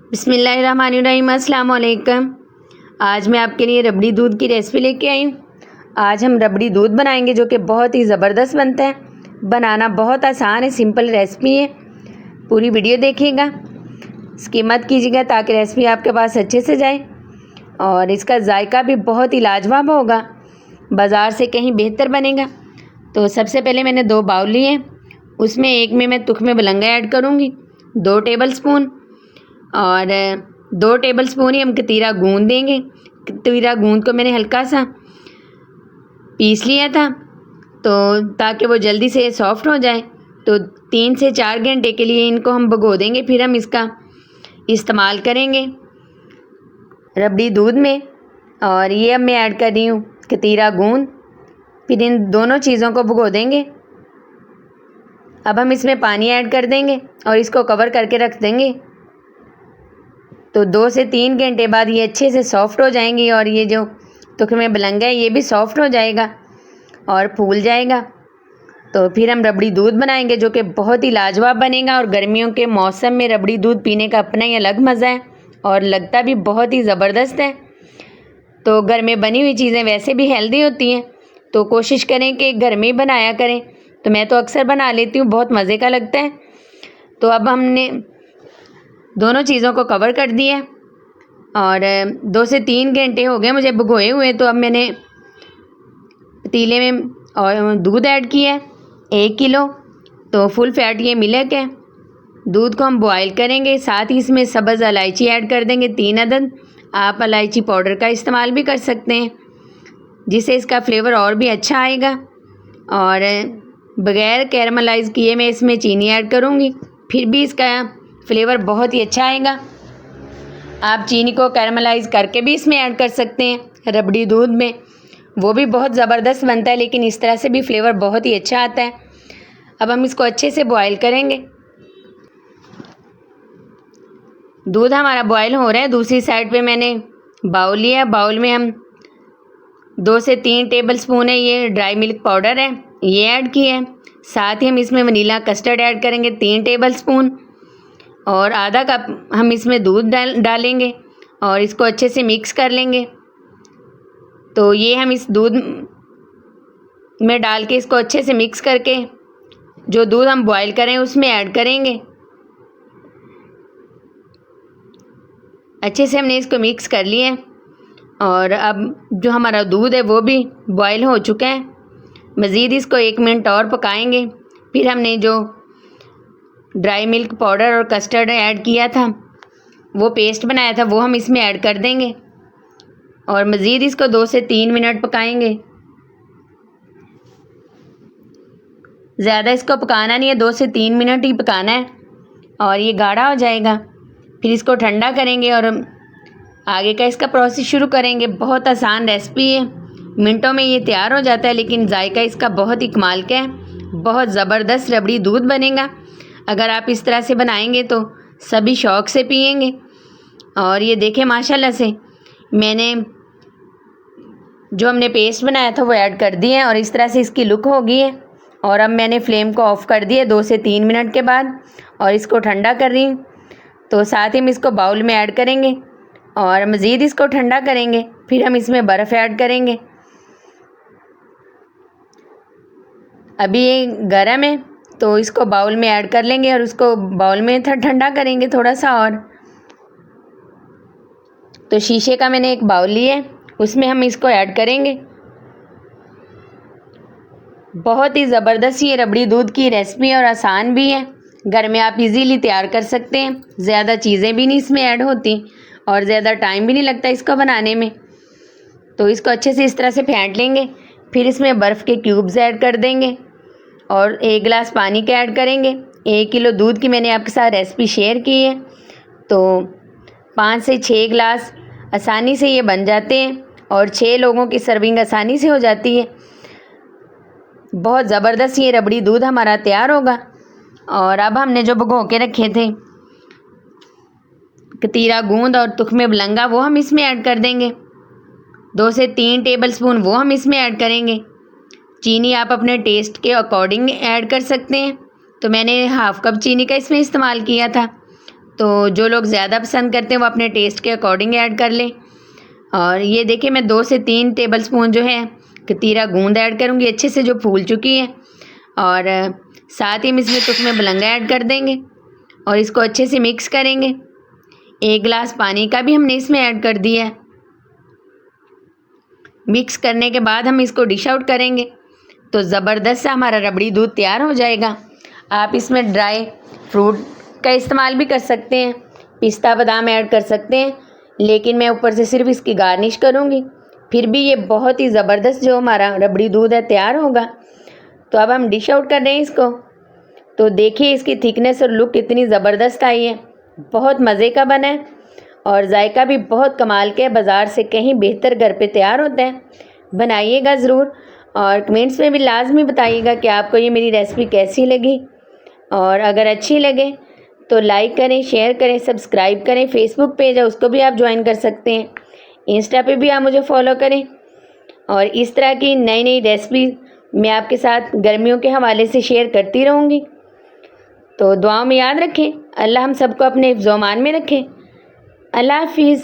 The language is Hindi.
बिस्मिल्लाहिर्रहमानिर्रहीम, अस्सलाम वालेकुम। आज मैं आपके लिए रबड़ी दूध की रेसिपी लेके आई हूँ। आज हम रबड़ी दूध बनाएंगे जो कि बहुत ही ज़बरदस्त बनता है। बनाना बहुत आसान है, सिंपल रेसिपी है। पूरी वीडियो देखिएगा, स्किप मत कीजिएगा ताकि रेसिपी आपके पास अच्छे से जाए और इसका जायका भी बहुत ही लाजवाब होगा, बाज़ार से कहीं बेहतर बनेगा। तो सबसे पहले मैंने 2 बाउल लिए, उसमें एक में मैं तुख्मे बलंगा ऐड करूँगी 2 टेबलस्पून, और 2 टेबलस्पून ही हम कतीरा गूंद देंगे। कतीरा गूंद को मैंने हल्का सा पीस लिया था तो ताकि वो जल्दी से सॉफ्ट हो जाए। तो 3 से 4 घंटे के लिए इनको हम भिगो देंगे, फिर हम इसका इस्तेमाल करेंगे रबड़ी दूध में। और ये अब मैं ऐड कर रही हूँ कतीरा गूंद, फिर इन दोनों चीज़ों को भिगो देंगे। अब हम इसमें पानी ऐड कर देंगे और इसको कवर करके रख देंगे। तो 2 से 3 घंटे बाद ये अच्छे से सॉफ्ट हो जाएंगी और ये जो तुख्मे बलंगा है ये भी सॉफ्ट हो जाएगा और फूल जाएगा। तो फिर हम रबड़ी दूध बनाएंगे जो कि बहुत ही लाजवाब बनेगा। और गर्मियों के मौसम में रबड़ी दूध पीने का अपना ही अलग मज़ा है और लगता भी बहुत ही ज़बरदस्त है। तो घर में बनी हुई चीज़ें वैसे भी हेल्दी होती हैं, तो कोशिश करें कि घर में ही बनाया करें। तो मैं तो अक्सर बना लेती हूँ, बहुत मज़े का लगता है। तो अब हमने दोनों चीज़ों को कवर कर दिया और 2 से 3 घंटे हो गए मुझे भिगोए हुए। तो अब मैंने पतीले में और दूध ऐड किया है 1 किलो। तो फुल फैट ये मिल्क है। दूध को हम बॉयल करेंगे, साथ ही इसमें सब्ज़ इलायची ऐड कर देंगे 3 अदद। आप इलायची पाउडर का इस्तेमाल भी कर सकते हैं जिससे इसका फ्लेवर और भी अच्छा आएगा। और बग़ैर कैरमलाइज़ किए मैं इसमें चीनी ऐड करूँगी, फिर भी इसका फ्लेवर बहुत ही अच्छा आएगा। आप चीनी को कैरमलाइज़ करके भी इसमें ऐड कर सकते हैं रबड़ी दूध में, वो भी बहुत ज़बरदस्त बनता है, लेकिन इस तरह से भी फ्लेवर बहुत ही अच्छा आता है। अब हम इसको अच्छे से बॉयल करेंगे। दूध हमारा बॉयल हो रहा है। दूसरी साइड पे मैंने बाउल लिया, बाउल में हम 2 से 3 टेबलस्पून है ये ड्राई मिल्क पाउडर है ये ऐड किया है। साथ ही हम इसमें वनीला कस्टर्ड ऐड करेंगे 3 टेबलस्पून और आधा कप हम इसमें दूध डालेंगे और इसको अच्छे से मिक्स कर लेंगे। तो ये हम इस दूध में डाल के इसको अच्छे से मिक्स करके जो दूध हम बॉयल करें उसमें ऐड करेंगे। अच्छे से हमने इसको मिक्स कर लिया है और अब जो हमारा दूध है वो भी बॉयल हो चुका है। मज़ीद इसको 1 मिनट और पकाएंगे। फिर हमने जो ड्राई मिल्क पाउडर और कस्टर्ड ऐड किया था, वो पेस्ट बनाया था, वो हम इसमें ऐड कर देंगे और मज़ीद इसको 2 से 3 मिनट पकाएंगे। ज़्यादा इसको पकाना नहीं है, 2 से 3 मिनट ही पकाना है और ये गाढ़ा हो जाएगा। फिर इसको ठंडा करेंगे और आगे का इसका प्रोसेस शुरू करेंगे। बहुत आसान रेसिपी है, मिनटों में ये तैयार हो जाता है, लेकिन जायका इसका बहुत ही कमाल का है। बहुत ज़बरदस्त रबड़ी दूध बनेगा। अगर आप इस तरह से बनाएंगे तो सभी शौक़ से पिएंगे। और ये देखें माशाल्लाह से मैंने जो हमने पेस्ट बनाया था वो ऐड कर दिया है और इस तरह से इसकी लुक हो गई है। और अब मैंने फ्लेम को ऑफ़ कर दिया 2 से 3 मिनट के बाद और इसको ठंडा कर रही हूँ। तो साथ ही हम इसको बाउल में ऐड करेंगे और मज़ीद इसको ठंडा करेंगे। फिर हम इसमें बर्फ़ ऐड करेंगे। अभी ये गर्म है तो इसको बाउल में ऐड कर लेंगे और उसको बाउल में ठंडा करेंगे थोड़ा सा। और तो शीशे का मैंने एक बाउल लिया है, उसमें हम इसको ऐड करेंगे। बहुत ही ज़बरदस्त ये रबड़ी दूध की रेसिपी और आसान भी है, घर में आप इजीली तैयार कर सकते हैं। ज़्यादा चीज़ें भी नहीं इसमें ऐड होती और ज़्यादा टाइम भी नहीं लगता इसको बनाने में। तो इसको अच्छे से इस तरह से फेंट लेंगे। फिर इसमें बर्फ़ के क्यूब्स ऐड कर देंगे और 1 गिलास पानी का ऐड करेंगे। 1 किलो दूध की मैंने आपके साथ रेसिपी शेयर की है, तो 5 से 6 गिलास आसानी से ये बन जाते हैं और 6 लोगों की सर्विंग आसानी से हो जाती है। बहुत ज़बरदस्त ये रबड़ी दूध हमारा तैयार होगा। और अब हमने जो भिगो के रखे थे कतीरा गूंद और तुख्मे बलंगा वो हम इसमें ऐड कर देंगे। 2 से 3 टेबलस्पून वो हम इसमें ऐड करेंगे। चीनी आप अपने टेस्ट के अकॉर्डिंग ऐड कर सकते हैं। तो मैंने 1/2 कप चीनी का इसमें इस्तेमाल किया था। तो जो लोग ज़्यादा पसंद करते हैं वो अपने टेस्ट के अकॉर्डिंग ऐड कर लें। और ये देखिए मैं 2 से 3 टेबलस्पून जो है कतीरा गूंद ऐड करूँगी, अच्छे से जो फूल चुकी है। और साथ ही हम इसमें तुख में बलंगा ऐड कर देंगे और इसको अच्छे से मिक्स करेंगे। 1 गिलास पानी का भी हमने इसमें ऐड कर दिया है। मिक्स करने के बाद हम इसको डिश आउट करेंगे तो ज़बरदस्त सा हमारा रबड़ी दूध तैयार हो जाएगा। आप इसमें ड्राई फ्रूट का इस्तेमाल भी कर सकते हैं, पिस्ता बादाम ऐड कर सकते हैं, लेकिन मैं ऊपर से सिर्फ इसकी गार्निश करूँगी। फिर भी ये बहुत ही ज़बरदस्त जो हमारा रबड़ी दूध है तैयार होगा। तो अब हम डिश आउट कर रहे हैं इसको। तो देखिए इसकी थिकनेस और लुक कितनी ज़बरदस्त आई है, बहुत मज़े का बना है और जायका भी बहुत कमाल के, बाज़ार से कहीं बेहतर घर पे तैयार होता है। बनाइएगा ज़रूर और कमेंट्स में भी लाजमी बताइएगा कि आपको ये मेरी रेसिपी कैसी लगी। और अगर अच्छी लगे तो लाइक करें, शेयर करें, सब्सक्राइब करें। फेसबुक पेज है उसको भी आप ज्वाइन कर सकते हैं, इंस्टा पे भी आप मुझे फॉलो करें। और इस तरह की नई नई रेसिपी मैं आपके साथ गर्मियों के हवाले से शेयर करती रहूँगी। तो दुआओं में याद रखें। अल्लाह हम सबको अपने हिफ्ज़-ओ-अमान में रखें। अल्लाह हाफिज़।